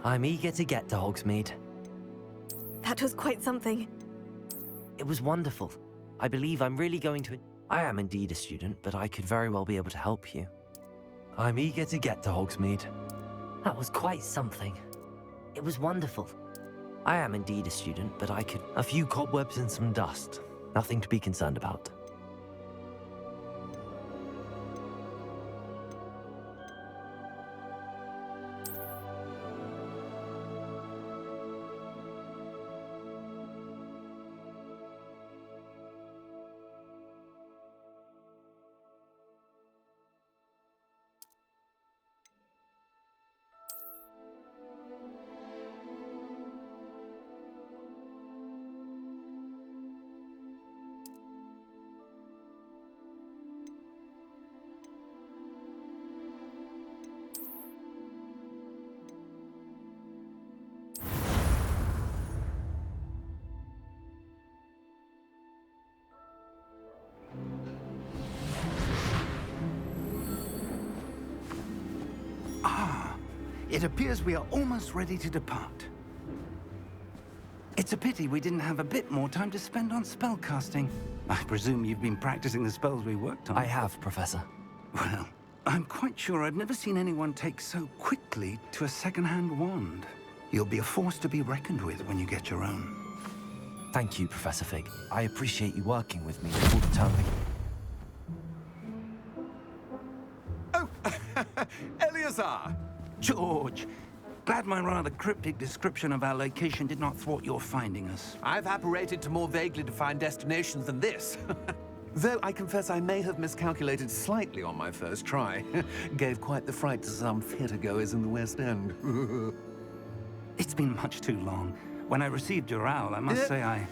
I'm eager to get to Hogsmeade. That was quite something. It was wonderful. I believe I'm really going to... I am indeed a student, but I could very well be able to help you. I'm eager to get to Hogsmeade. That was quite something. It was wonderful. I am indeed a student, but I could... A few cobwebs and some dust. Nothing to be concerned about. It appears we are almost ready to depart. It's a pity we didn't have a bit more time to spend on spellcasting. I presume you've been practicing the spells we worked on. I have, Professor. Well, I'm quite sure I've never seen anyone take so quickly to a second-hand wand. You'll be a force to be reckoned with when you get your own. Thank you, Professor Fig. I appreciate you working with me before the term begins. Oh, Eleazar! George! Glad my rather cryptic description of our location did not thwart your finding us. I've apparated to more vaguely defined destinations than this. Though I confess I may have miscalculated slightly on my first try. Gave quite the fright to some theatergoers in the West End. It's been much too long. When I received your owl, I must say I...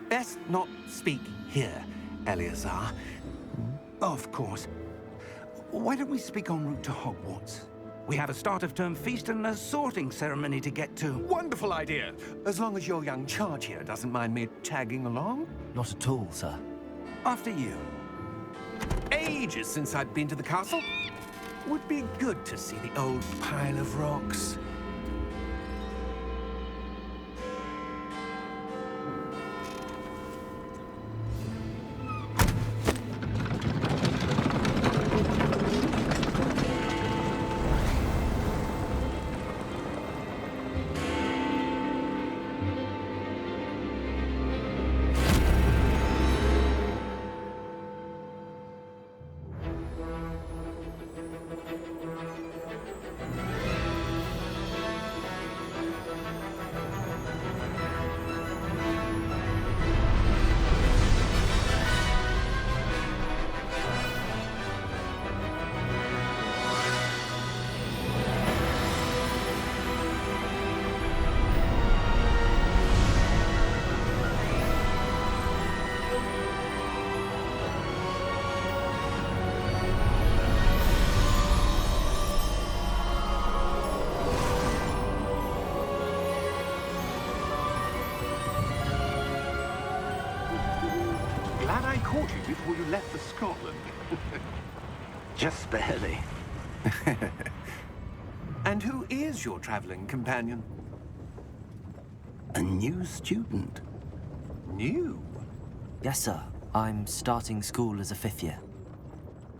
Best not speak here, Eleazar. Of course. Why don't we speak en route to Hogwarts? We have a start-of-term feast and a sorting ceremony to get to. Wonderful idea! As long as your young charge here doesn't mind me tagging along. Not at all, sir. After you. Ages since I'd been to the castle. Would be good to see the old pile of rocks. Glad I caught you before you left for Scotland. Just barely. And who is your traveling companion? A new student. New? Yes, sir. I'm starting school as a 5th year.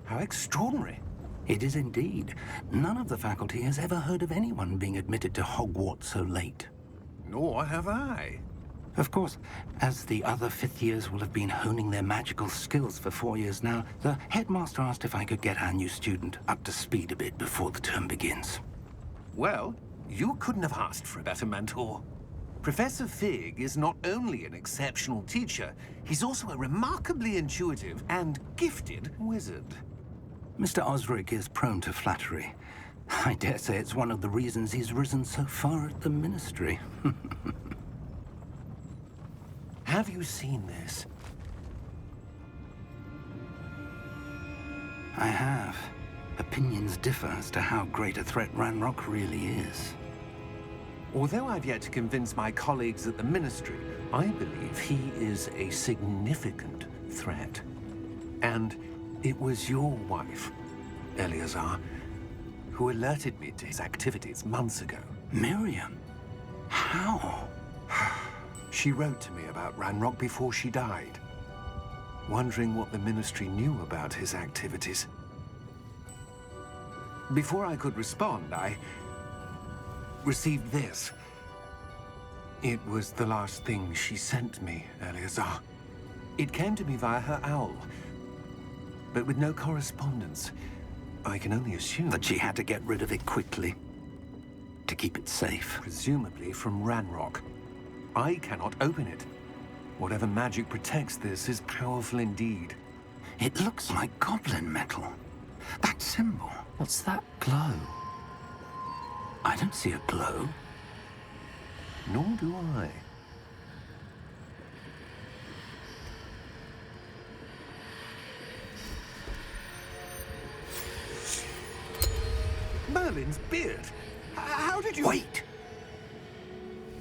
How extraordinary. It is indeed. None of the faculty has ever heard of anyone being admitted to Hogwarts so late. Nor have I. Of course, as the other 5th years will have been honing their magical skills for 4 years now, the headmaster asked if I could get our new student up to speed a bit before the term begins. Well, you couldn't have asked for a better mentor. Professor Fig is not only an exceptional teacher, he's also a remarkably intuitive and gifted wizard. Mr. Osric is prone to flattery. I dare say it's one of the reasons he's risen so far at the Ministry. Have you seen this? I have. Opinions differ as to how great a threat Ranrock really is. Although I've yet to convince my colleagues at the Ministry, I believe he is a significant threat. And it was your wife, Eleazar, who alerted me to his activities months ago. Miriam? How? She wrote to me about Ranrock before she died, wondering what the Ministry knew about his activities. Before I could respond, I received this. It was the last thing she sent me, Eleazar. It came to me via her owl, but with no correspondence. I can only assume That she had to get rid of it quickly to keep it safe. presumably from Ranrock. I cannot open it. Whatever magic protects this is powerful indeed. It looks like goblin metal. That symbol. What's that glow? I don't see a glow. Nor do I. Merlin's beard. How did you... Wait!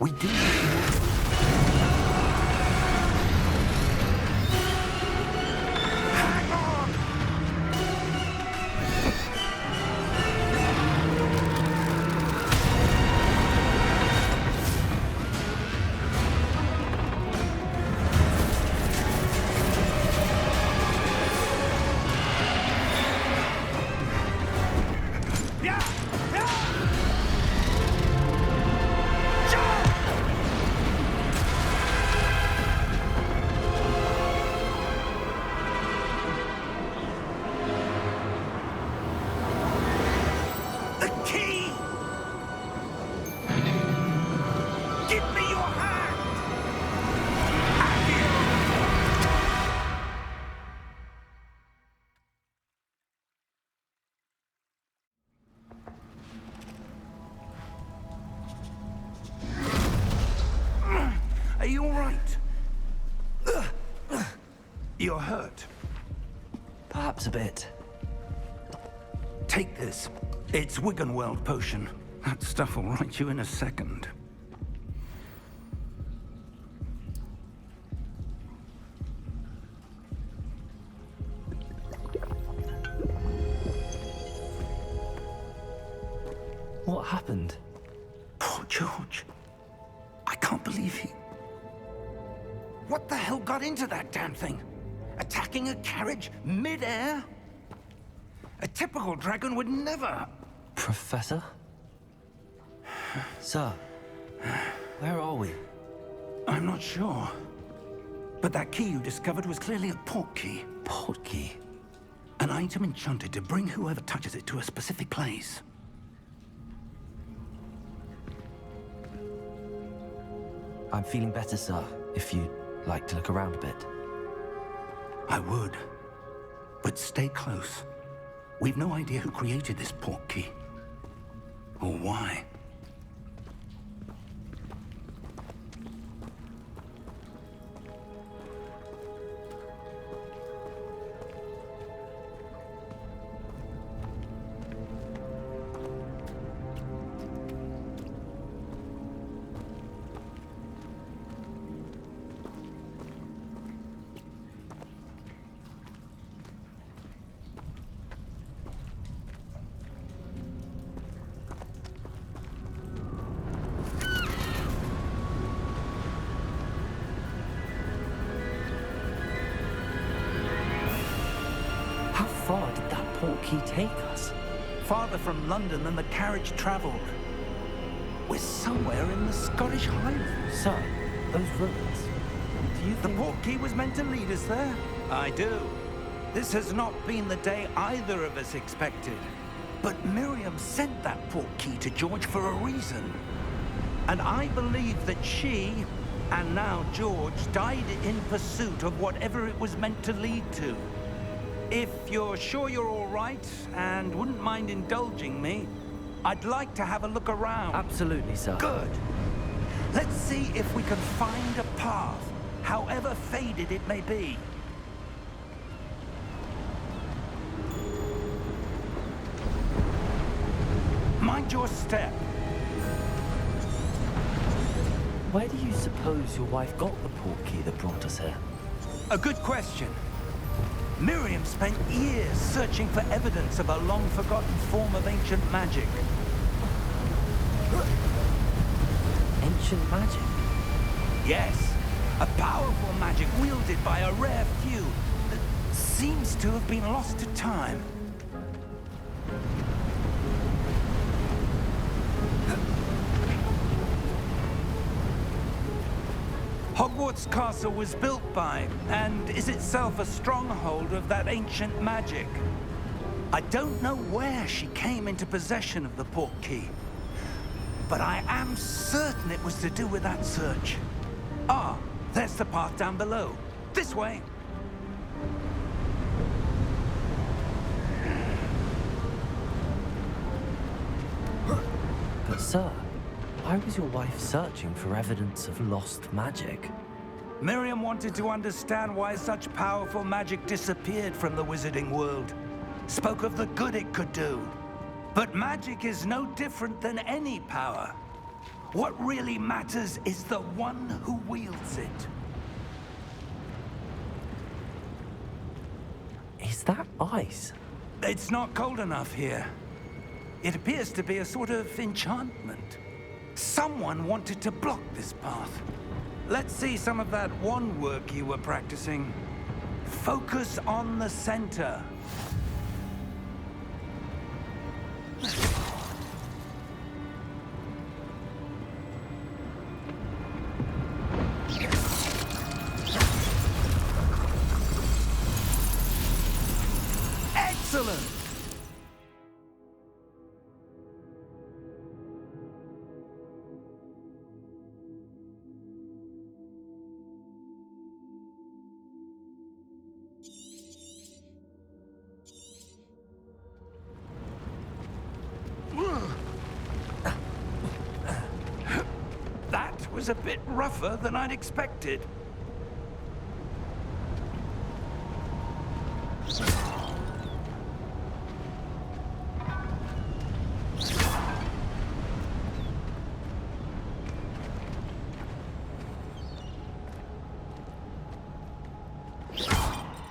We do. Hang on! Yeah! Yeah! The key! Give me your hand! Are you all right? You're hurt. Perhaps a bit. Take this. It's Wiggenweld potion. That stuff will right you in a second. What happened? Poor George. I can't believe he... What the hell got into that damn thing? Attacking a carriage mid-air? A typical dragon would never... Professor? Sir, where are we? I'm not sure. But that key you discovered was clearly a port key. Port key? An item enchanted to bring whoever touches it to a specific place. I'm feeling better, sir, if you'd like to look around a bit. I would. But stay close. We've no idea who created this port key. Or why. How far did that port key take us? Farther from London than the carriage traveled. We're somewhere in the Scottish Highlands. Sir, those ruins. Do you The think... port key was meant to lead us there? I do. This has not been the day either of us expected. But Miriam sent that port key to George for a reason. And I believe that she, and now George, died in pursuit of whatever it was meant to lead to. If you're sure you're all right and wouldn't mind indulging me, I'd like to have a look around. Absolutely, sir. Good. Let's see if we can find a path, however faded it may be. Mind your step. Where do you suppose your wife got the port key that brought us here? A good question. Miriam spent years searching for evidence of a long-forgotten form of ancient magic. ancient magic. Yes, a powerful magic wielded by a rare few that seems to have been lost to time. Hogwarts Castle was built by, and is itself a stronghold of that ancient magic. I don't know where she came into possession of the portkey, but I am certain it was to do with that search. Ah, there's the path down below. This way. But sir, why was your wife searching for evidence of lost magic? Miriam wanted to understand why such powerful magic disappeared from the wizarding world. Spoke of the good it could do. But magic is no different than any power. What really matters is the one who wields it. Is that ice? It's not cold enough here. It appears to be a sort of enchantment. Someone wanted to block this path. Let's see some of that wand work you were practicing. Focus on the center. Excellent! That was a bit rougher than I'd expected.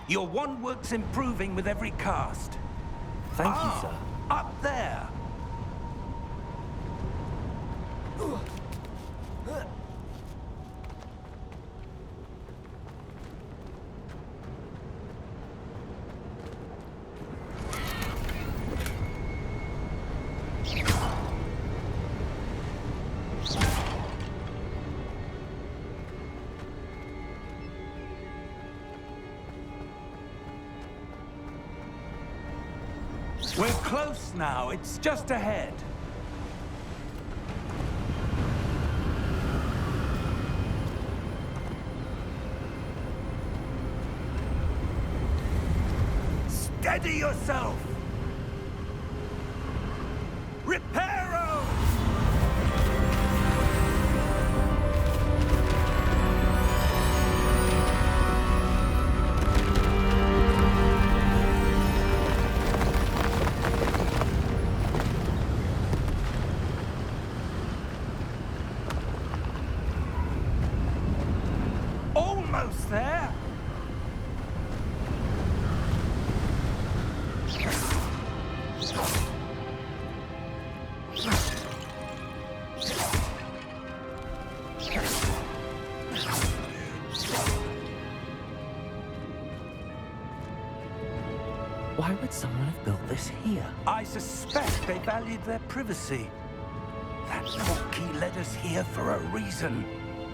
Your wand work's improving with every cast. Thank you, sir. Up there! We're close now. It's just ahead. Steady yourself! Reparo! Almost there! Why would someone have built this here? I suspect they valued their privacy. That portkey led us here for a reason.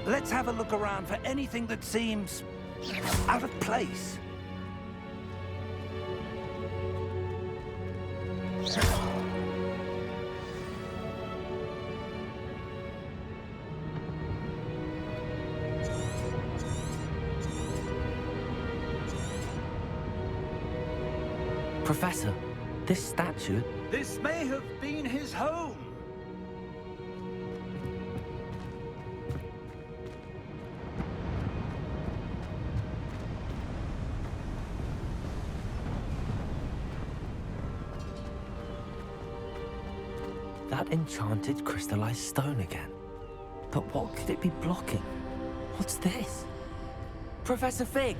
Let's have a look around for anything that seems out of place. Professor, this statue... This may have been his home. That enchanted crystallized stone again. But what could it be blocking? What's this? Professor Fig!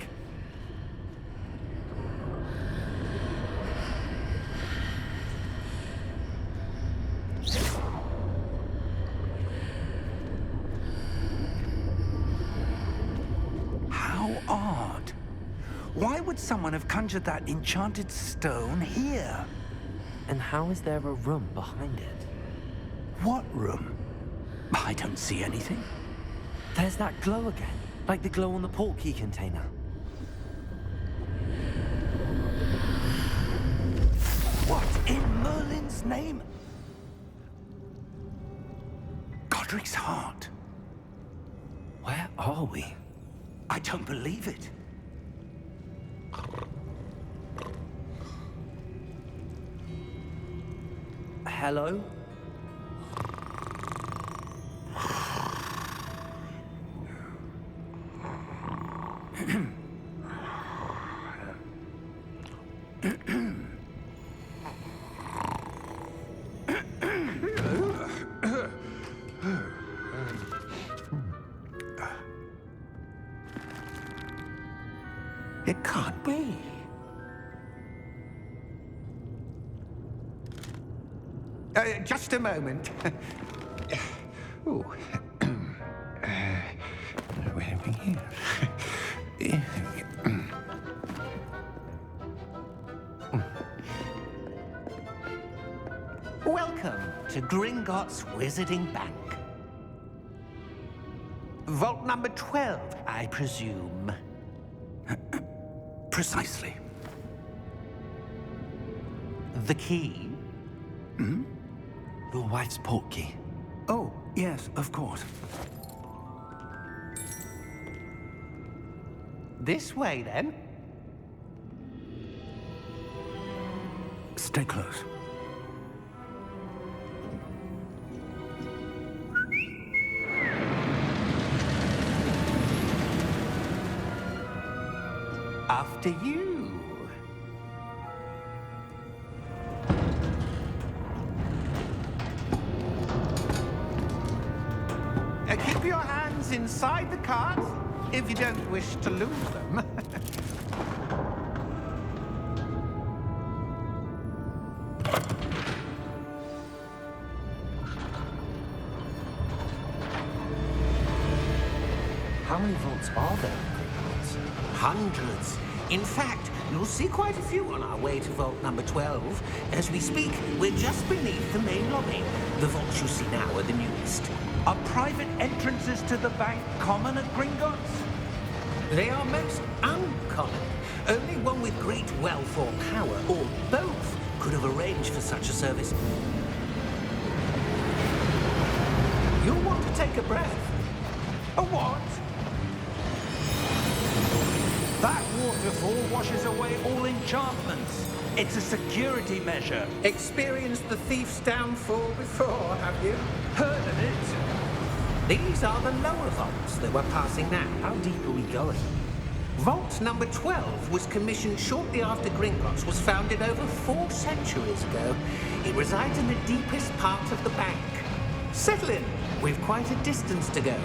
odd. Why would someone have conjured that enchanted stone here? And how is there a room behind it? What room? I don't see anything. There's that glow again, like the glow on the portkey container. What in Merlin's name? Godric's heart. Where are we? I don't believe it. Hello? It can't be. Just a moment. Ooh. Where are we here? Welcome to Gringotts Wizarding Bank. Vault number 12, I presume. Precisely. The key? Your wife's portkey. Oh, yes, of course. This way, then. Stay close. After you. Keep your hands inside the cart if you don't wish to lose them. How many vaults are there in Gringotts? Hundreds. In fact, you'll see quite a few on our way to vault number 12. As we speak, we're just beneath the main lobby. The vaults you see now are the newest. Are private entrances to the bank common at Gringotts? They are most uncommon. Only one with great wealth or power, or both, could have arranged for such a service. You'll want to take a breath. A what? That waterfall washes away all enchantments. It's a security measure. Experienced the thief's downfall before, have you? Heard of it? These are the lower vaults that we're passing now. How deep are we going? Vault number 12 was commissioned shortly after Gringotts was founded over 4 centuries ago. It resides in the deepest part of the bank. Settle in. We've quite a distance to go.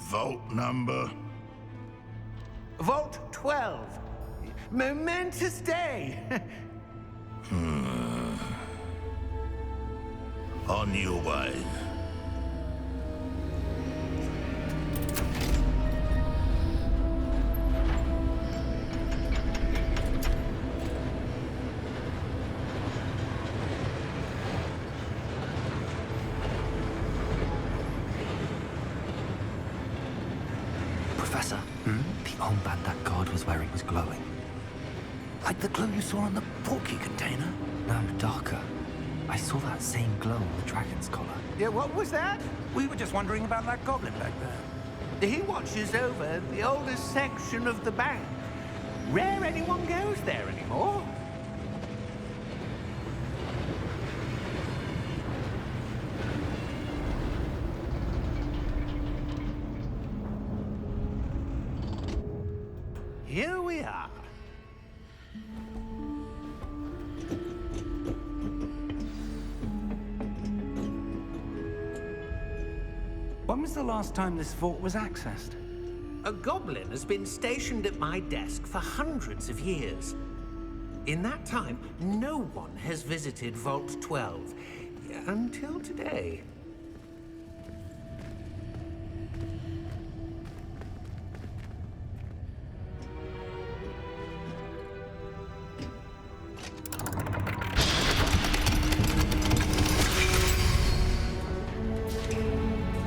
Vault number? Vault 12. Momentous day. On your way. Professor, the armband that guard was wearing was glowing. Like the glow you saw on the portkey container? No, darker. I saw that same glow on the dragon's collar. Yeah, what was that? We were just wondering about that goblin back there. He watches over the oldest section of the bank. Rare anyone goes there anymore. Here we are. When was the last time this vault was accessed? A goblin has been stationed at my desk for hundreds of years. In that time, no one has visited Vault 12. Until today.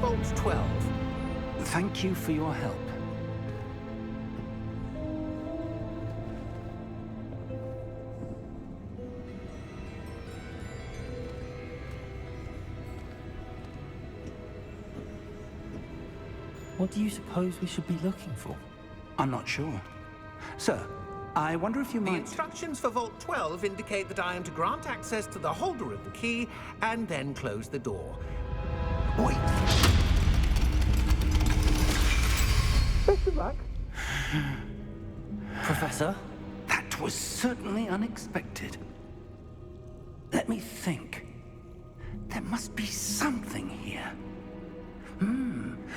Vault 12. Thank you for your help. What do you suppose we should be looking for? I'm not sure. Sir, I wonder if you The might... instructions for Vault 12 indicate that I am to grant access to the holder of the key and then close the door. Wait! Best of luck. Professor? That was certainly unexpected. Let me think. There must be something here.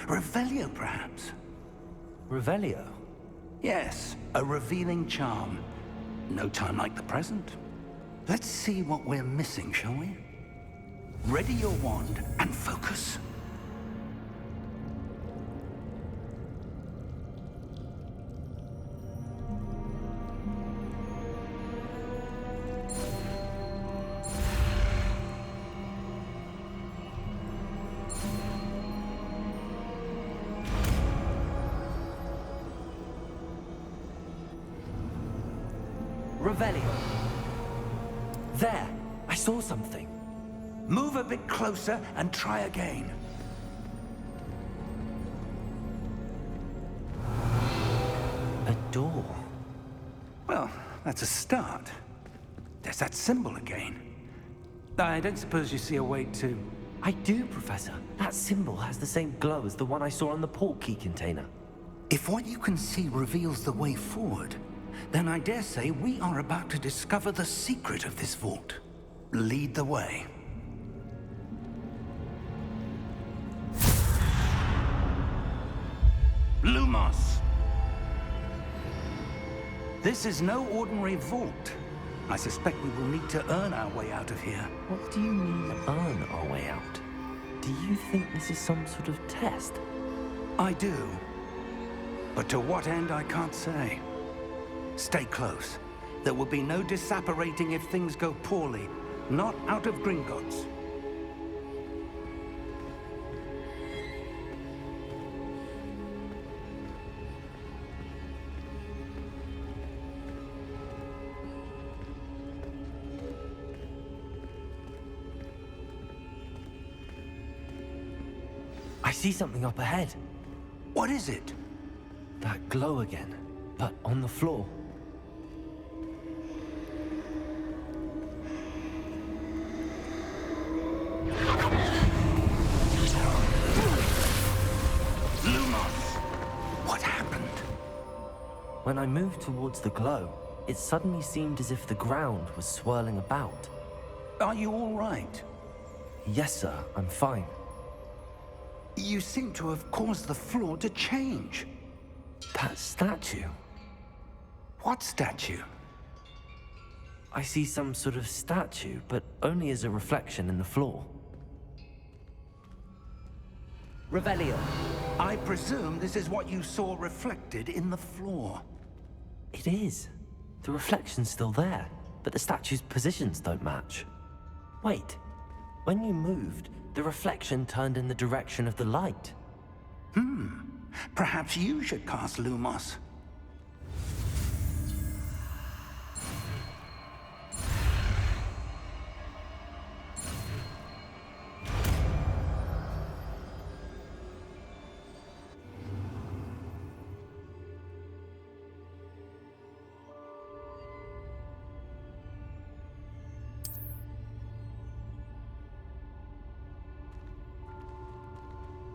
Revelio, perhaps? Revelio? Yes, a revealing charm. No time like the present. Let's see what we're missing, shall we? Ready your wand and focus. Revelio. There! I saw something. Move a bit closer and try again. A door. Well, that's a start. There's that symbol again. I don't suppose you see a way to... I do, Professor. That symbol has the same glow as the one I saw on the port key container. If what you can see reveals the way forward, then I dare say we are about to discover the secret of this vault. Lead the way. Lumos! This is no ordinary vault. I suspect we will need to earn our way out of here. What do you mean, earn our way out? Do you think this is some sort of test? I do. But to what end, I can't say. Stay close. There will be no disapparating if things go poorly. Not out of Gringotts. I see something up ahead. What is it? That glow again, but on the floor. Lumos! What happened? When I moved towards the glow, it suddenly seemed as if the ground was swirling about. Are you all right? Yes, sir, I'm fine. You seem to have caused the floor to change. That statue. What statue? I see some sort of statue, but only as a reflection in the floor. Revelio. I presume this is what you saw reflected in the floor. It is. The reflection's still there, but the statue's positions don't match. Wait. When you moved, the reflection turned in the direction of the light. Perhaps you should cast Lumos.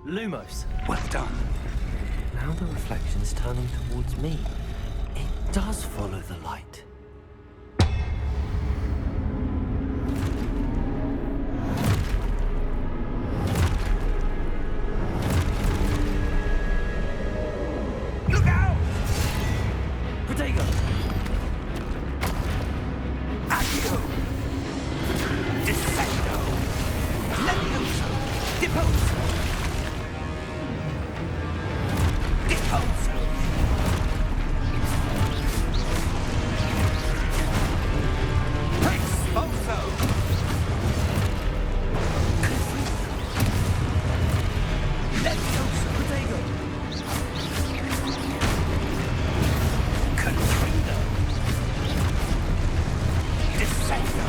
Lumos. Well done. Now the reflection's turning towards me. It does follow the light. Deposo! Deposo! Exposo! Levioso! Protego! Contrido! Descendo!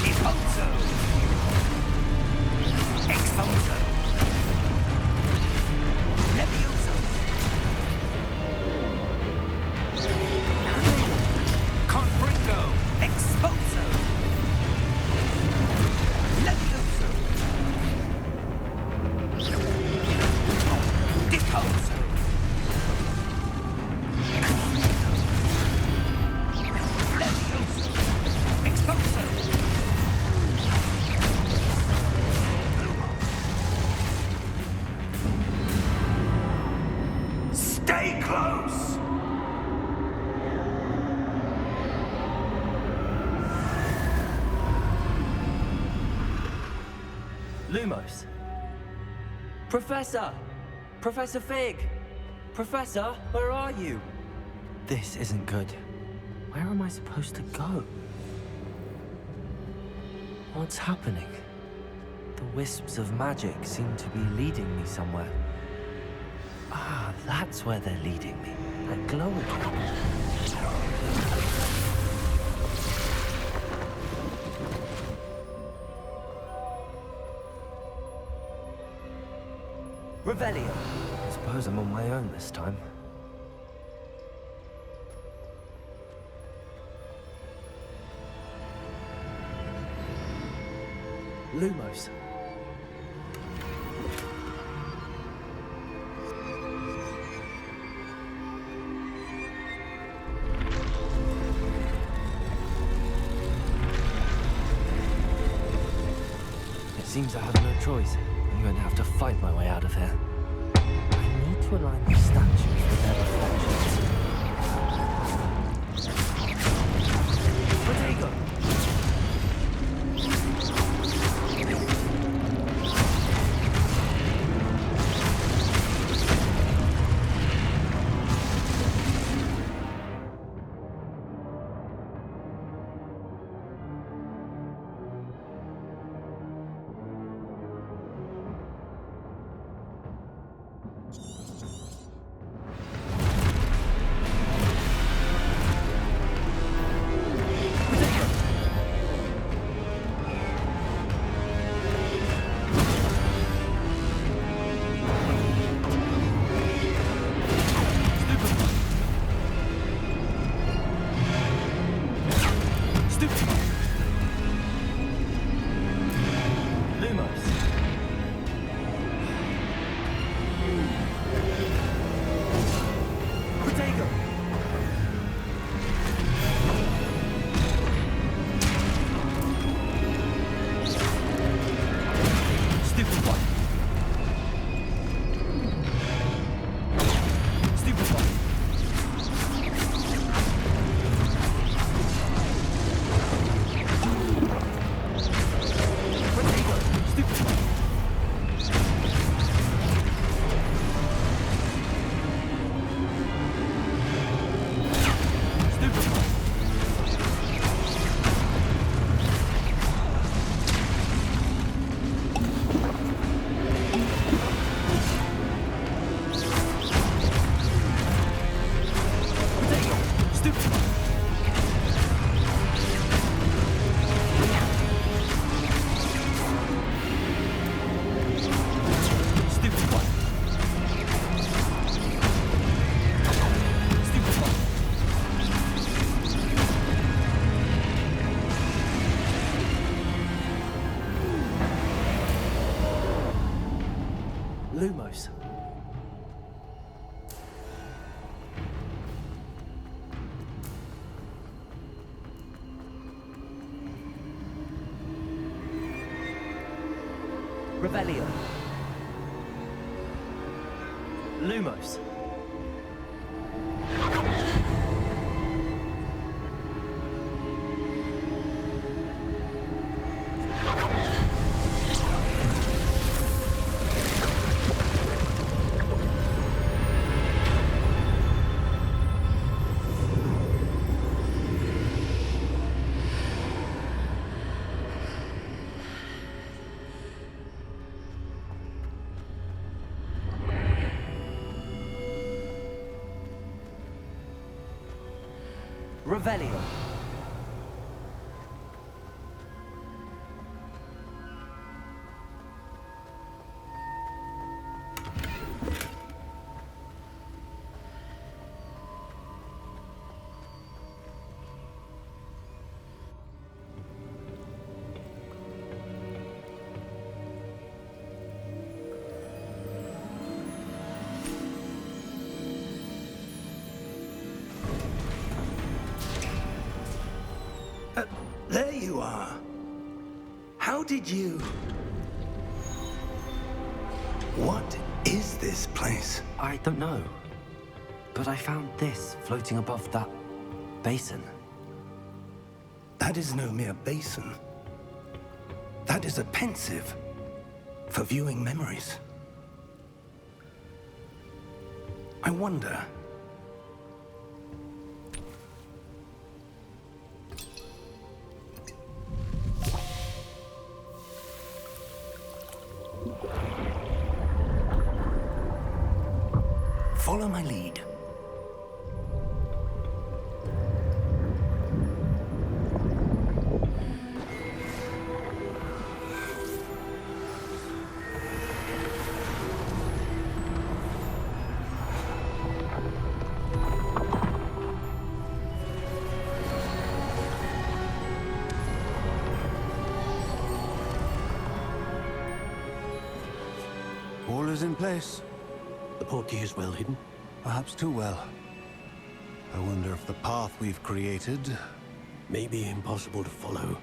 Deposo! Exposo! Levioso! Confringo! Exposo! Levioso! Deposo! Levioso! Exposo! Stay close! Lumos. Professor! Professor Fig! Professor, where are you? This isn't good. Where am I supposed to go? What's happening? The wisps of magic seem to be leading me somewhere. Ah, that's where they're leading me. That glow again. Revelio. I suppose I'm on my own this time. Lumos. It seems I have no choice. I'm going to have to fight my way out of here. I need to align the statues with their reflections. Protego! Lumos. Revelio. Lumos. Revelio. There you are. How did you... What is this place? I don't know. But I found this floating above that basin. That is no mere basin. That is a pensive for viewing memories. I wonder... Follow my lead. All is in place. The portkey is well hidden. Perhaps too well. I wonder if the path we've created... May be impossible to follow.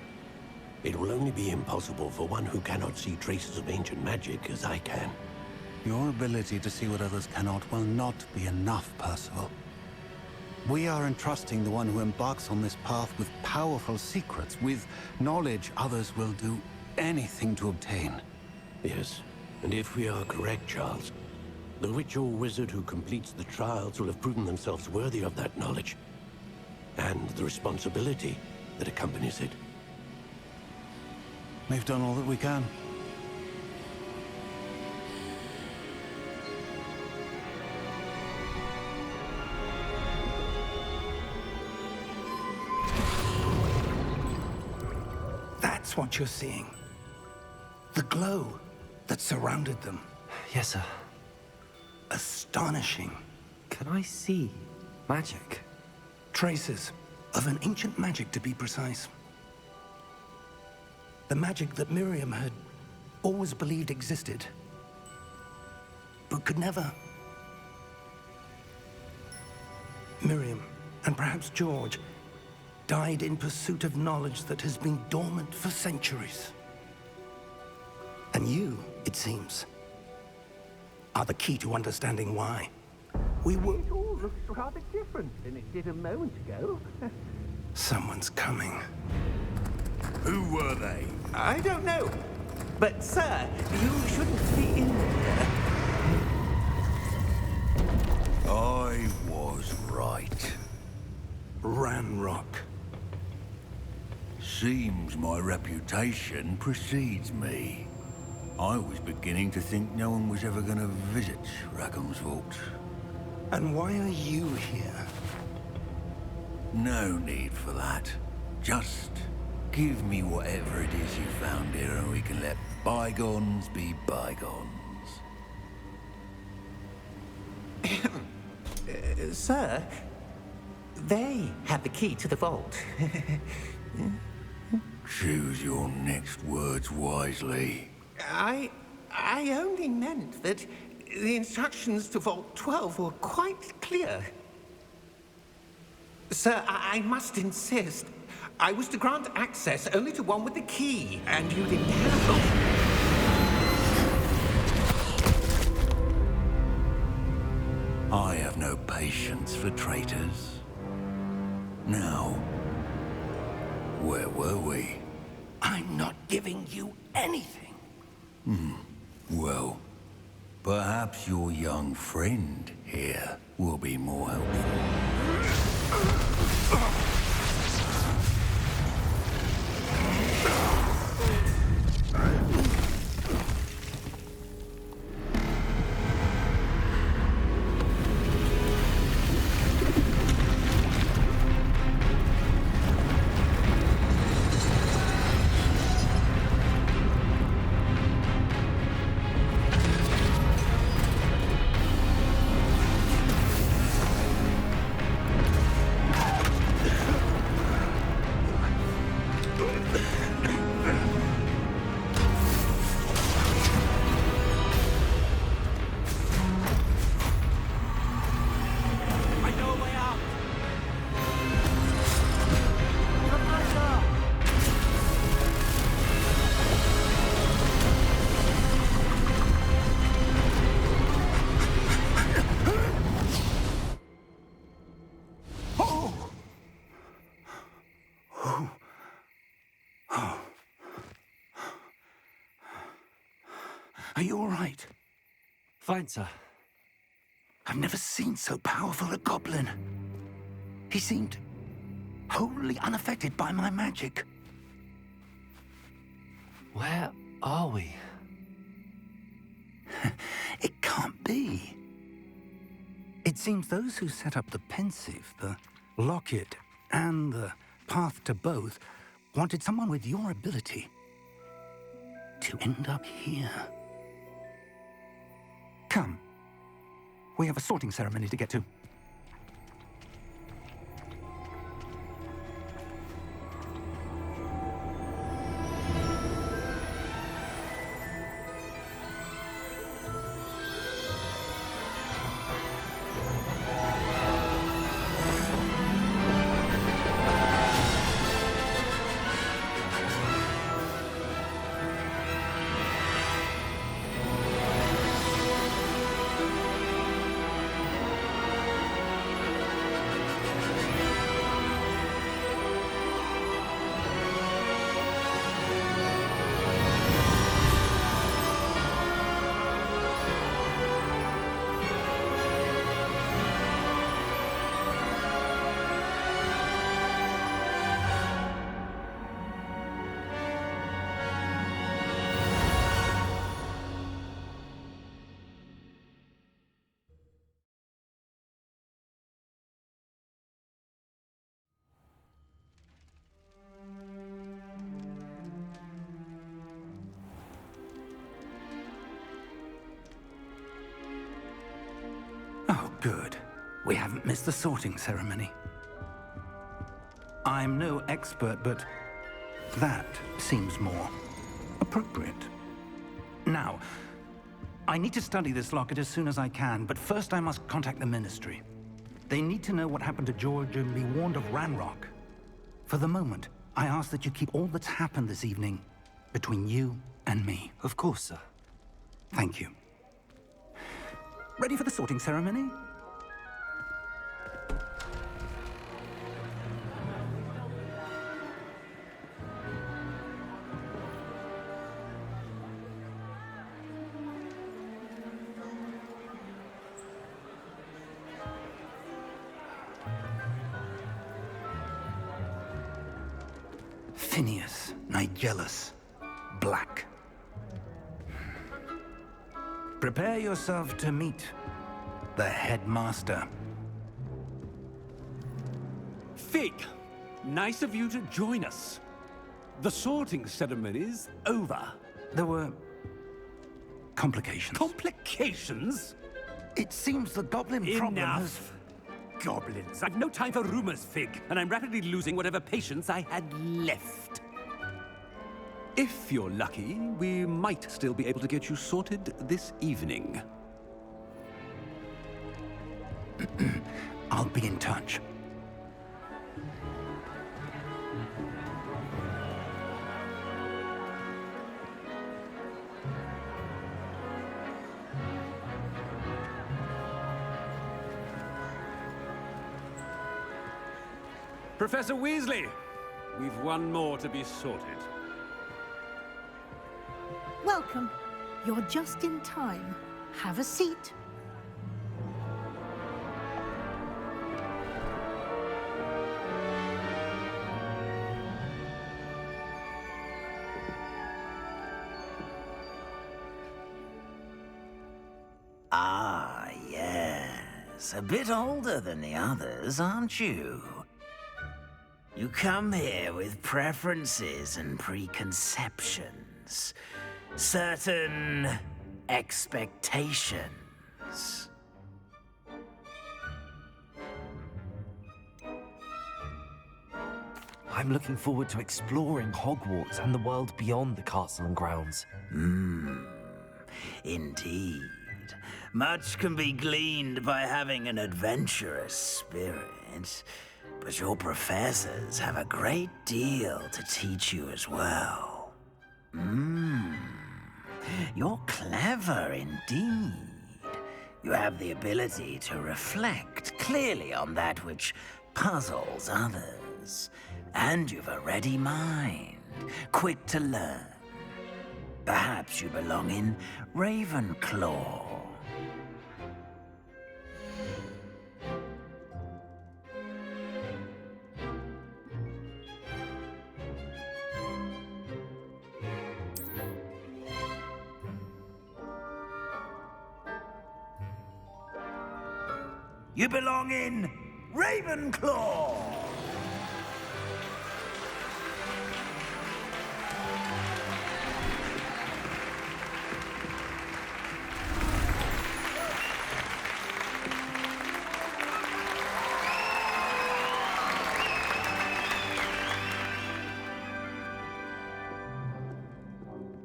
It will only be impossible for one who cannot see traces of ancient magic as I can. Your ability to see what others cannot will not be enough, Percival. We are entrusting the one who embarks on this path with powerful secrets, with knowledge others will do anything to obtain. Yes, and if we are correct, Charles, the witch or wizard who completes the trials will have proven themselves worthy of that knowledge, and the responsibility that accompanies it. We've done all that we can. That's what you're seeing. The glow that surrounded them. Yes, sir. Astonishing. Can I see magic? Traces of an ancient magic, to be precise. The magic that Miriam had always believed existed, but could never. Miriam, and perhaps George, died in pursuit of knowledge that has been dormant for centuries. And you, it seems, are the key to understanding why. It all looks rather different than it did a moment ago. Someone's coming. Who were they? I don't know. But, sir, you shouldn't be in here. I was right. Ranrock. Seems my reputation precedes me. I was beginning to think no one was ever going to visit Rackham's vault. And why are you here? No need for that. Just give me whatever it is you found here and we can let bygones be bygones. Sir, they have the key to the vault. Choose your next words wisely. I only meant that the instructions to Vault 12 were quite clear. Sir, I must insist. I was to grant access only to one with the key, and you didn't have it. I have no patience for traitors. Now, where were we? I'm not giving you anything. Well, perhaps your young friend here will be more helpful. Are you all right? Fine, sir. I've never seen so powerful a goblin. He seemed wholly unaffected by my magic. Where are we? It can't be. It seems those who set up the pensive, the locket, and the path to both wanted someone with your ability to end up here. Come. We have a sorting ceremony to get to. Oh, good. We haven't missed the sorting ceremony. I'm no expert, but that seems more appropriate. Now, I need to study this locket as soon as I can, but first I must contact the Ministry. They need to know what happened to George and be warned of Ranrock. For the moment, I ask that you keep all that's happened this evening between you and me. Of course, sir. Thank you. Ready for the sorting ceremony? Phineas Nigellus Black. Prepare yourself to meet the headmaster. Fig, nice of you to join us. The sorting ceremony's over. There were complications. Complications? It seems the goblin problem has... Enough. Goblins. I've no time for rumors, Fig, and I'm rapidly losing whatever patience I had left. If you're lucky, we might still be able to get you sorted this evening. I'll be in touch. Professor Weasley, we've one more to be sorted. Welcome. You're just in time. Have a seat. Ah, yes. A bit older than the others, aren't you? You come here with preferences and preconceptions. Certain expectations. I'm looking forward to exploring Hogwarts and the world beyond the castle and grounds. Indeed. Much can be gleaned by having an adventurous spirit, but your professors have a great deal to teach you as well. You're clever indeed. You have the ability to reflect clearly on that which puzzles others. And you've a ready mind, quick to learn. Perhaps you belong in Ravenclaw. You belong in Ravenclaw!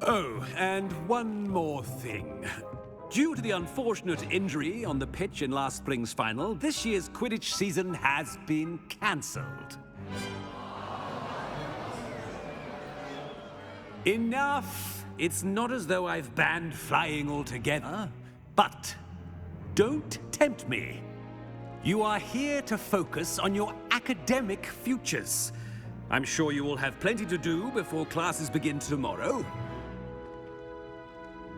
Oh, and one more thing. Due to the unfortunate injury on the pitch in last spring's final, this year's Quidditch season has been cancelled. Enough! It's not as though I've banned flying altogether, but don't tempt me. You are here to focus on your academic futures. I'm sure you will have plenty to do before classes begin tomorrow.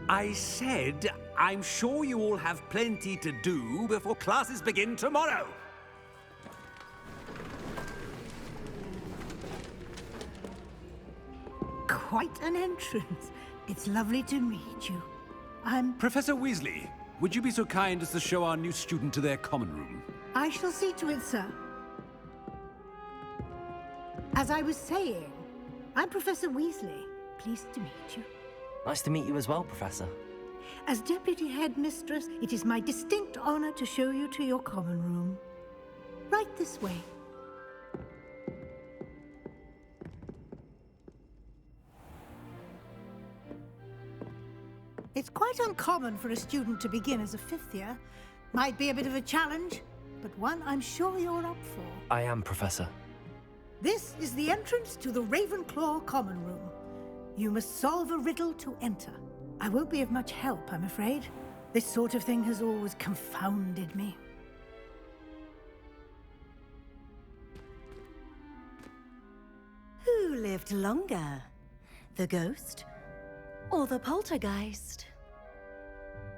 I said, I'm sure you all have plenty to do before classes begin tomorrow. Quite an entrance. It's lovely to meet you. Professor Weasley, would you be so kind as to show our new student to their common room? I shall see to it, sir. As I was saying, I'm Professor Weasley. Pleased to meet you. Nice to meet you as well, Professor. As Deputy Headmistress, it is my distinct honor to show you to your common room. Right this way. It's quite uncommon for a student to begin as a fifth year. Might be a bit of a challenge, but one I'm sure you're up for. I am, Professor. This is the entrance to the Ravenclaw common room. You must solve a riddle to enter. I won't be of much help, I'm afraid. This sort of thing has always confounded me. Who lived longer? The ghost or the poltergeist?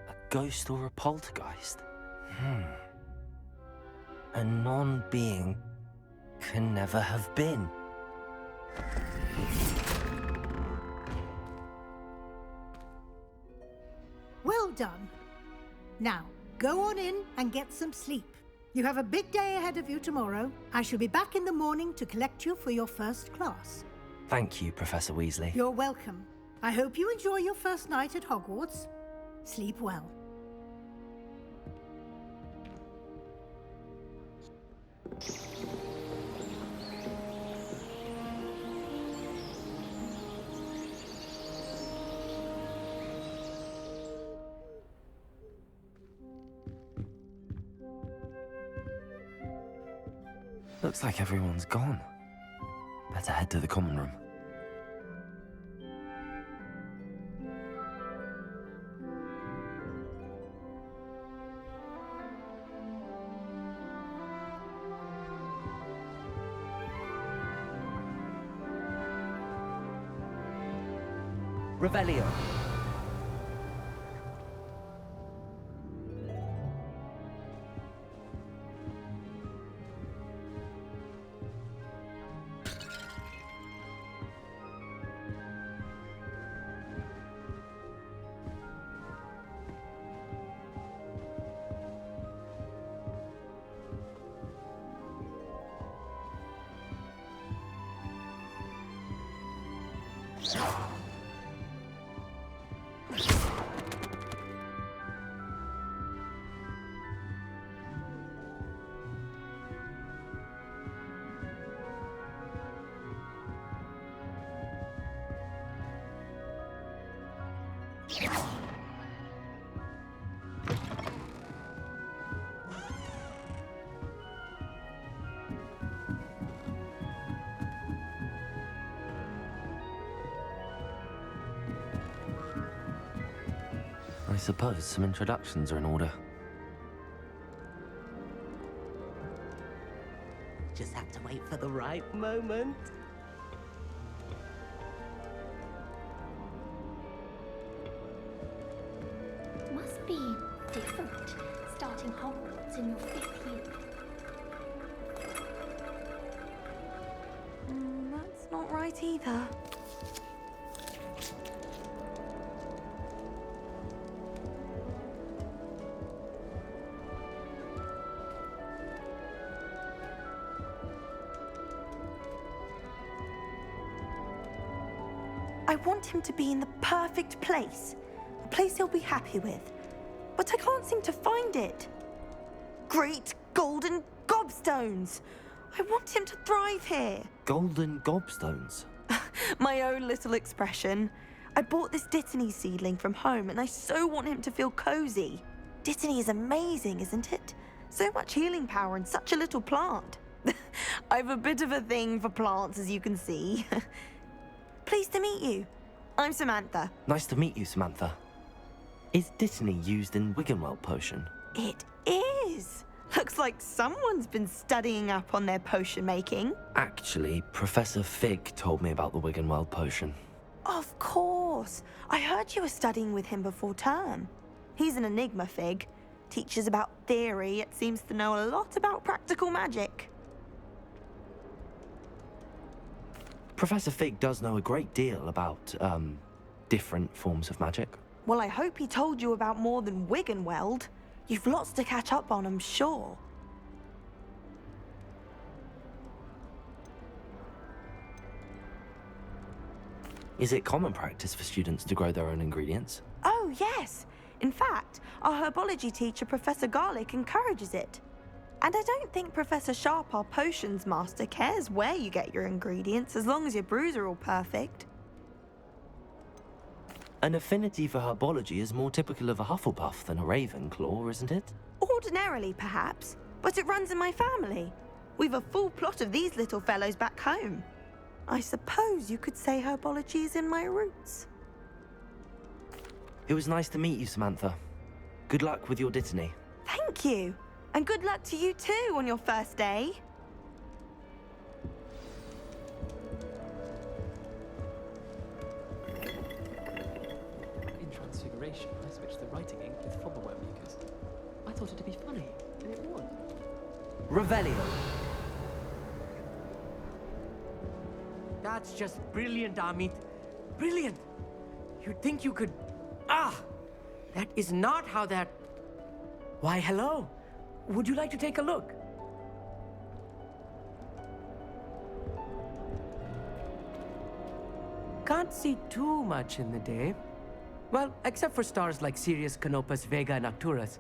A ghost or a poltergeist? A non-being can never have been. Well done. Now, go on in and get some sleep. You have a big day ahead of you tomorrow. I shall be back in the morning to collect you for your first class. Thank you, Professor Weasley. You're welcome. I hope you enjoy your first night at Hogwarts. Sleep well. Looks like everyone's gone. Better head to the common room. Revelio. I suppose some introductions are in order. Just have to wait for the right moment. must be different, starting Hogwarts in your 5th year. That's not right either. I want him to be in the perfect place. A place he'll be happy with. But I can't seem to find it. Great golden gobstones! I want him to thrive here. Golden gobstones? My own little expression. I bought this Dittany seedling from home and I so want him to feel cozy. Dittany is amazing, isn't it? So much healing power in such a little plant. I've a bit of a thing for plants, as you can see. Pleased to meet you. I'm Samantha. Nice to meet you, Samantha. Is Dittany used in Wiggenweld potion? It is. Looks like someone's been studying up on their potion making. Actually, Professor Fig told me about the Wiggenweld potion. Of course. I heard you were studying with him before term. He's an enigma, Fig. Teaches about theory, yet seems to know a lot about practical magic. Professor Fig does know a great deal about, different forms of magic. Well, I hope he told you about more than Wiggenweld. You've lots to catch up on, I'm sure. Is it common practice for students to grow their own ingredients? Oh, yes. In fact, our herbology teacher, Professor Garlick, encourages it. And I don't think Professor Sharp, our potions master, cares where you get your ingredients, as long as your brews are all perfect. An affinity for herbology is more typical of a Hufflepuff than a Ravenclaw, isn't it? Ordinarily, perhaps, but it runs in my family. We've a full plot of these little fellows back home. I suppose you could say herbology is in my roots. It was nice to meet you, Samantha. Good luck with your Dittany. Thank you. And good luck to you too on your first day. In Transfiguration, I switched the writing ink with Fobberware mucus. I thought it'd be funny, and it was. Revelio. That's just brilliant, Amit. Brilliant! You'd think you could... Ah! That is not how that... Why, hello. Would you like to take a look? Can't see too much in the day. Well, except for stars like Sirius, Canopus, Vega, and Arcturus.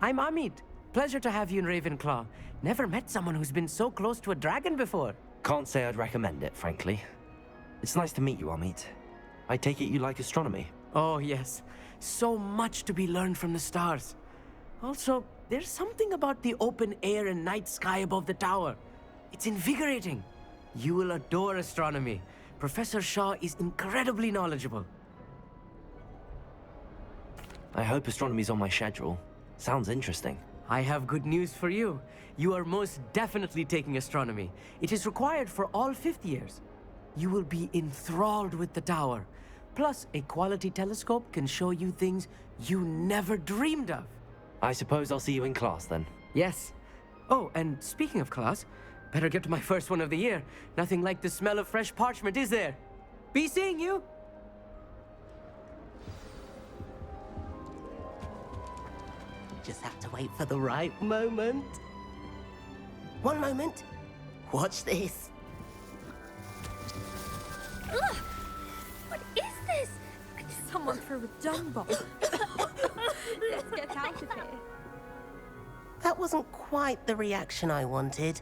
I'm Amit. Pleasure to have you in Ravenclaw. Never met someone who's been so close to a dragon before. Can't say I'd recommend it, frankly. It's nice to meet you, Amit. I take it you like astronomy? Oh, yes. So much to be learned from the stars. Also, there's something about the open air and night sky above the tower. It's invigorating. You will adore astronomy. Professor Shaw is incredibly knowledgeable. I hope astronomy's on my schedule. Sounds interesting. I have good news for you. You are most definitely taking astronomy. It is required for all 5th years. You will be enthralled with the tower. Plus, a quality telescope can show you things you never dreamed of. I suppose I'll see you in class then. Yes. Oh, and speaking of class, better get to my first one of the year. Nothing like the smell of fresh parchment, is there? Be seeing you! Just have to wait for the right moment. One moment. Watch this. Ugh! What is this? Someone threw a dung bomb. Let's get out of here. That wasn't quite the reaction I wanted.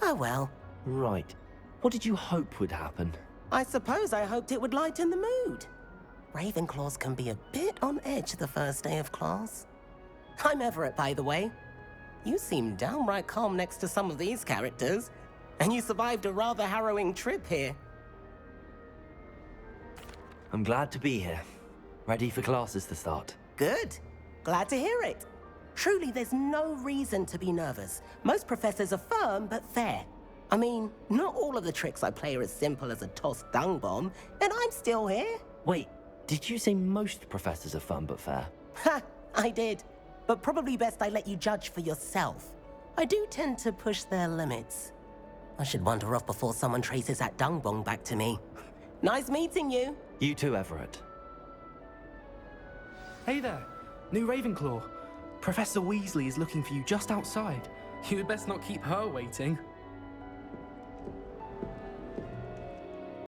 Oh well. Right. What did you hope would happen? I suppose I hoped it would lighten the mood. Ravenclaws can be a bit on edge the first day of class. I'm Everett, by the way. You seem downright calm next to some of these characters. And you survived a rather harrowing trip here. I'm glad to be here. Ready for classes to start. Good. Glad to hear it. Truly, there's no reason to be nervous. Most professors are firm but fair. I mean, not all of the tricks I play are as simple as a tossed dung bomb, and I'm still here. Wait, Did you say most professors are fun but fair? Ha! I did. But probably best I let you judge for yourself. I do tend to push their limits. I should wander off before someone traces that dung bong back to me. Nice meeting you. You too, Everett. Hey there, new Ravenclaw. Professor Weasley is looking for you just outside. You'd best not keep her waiting.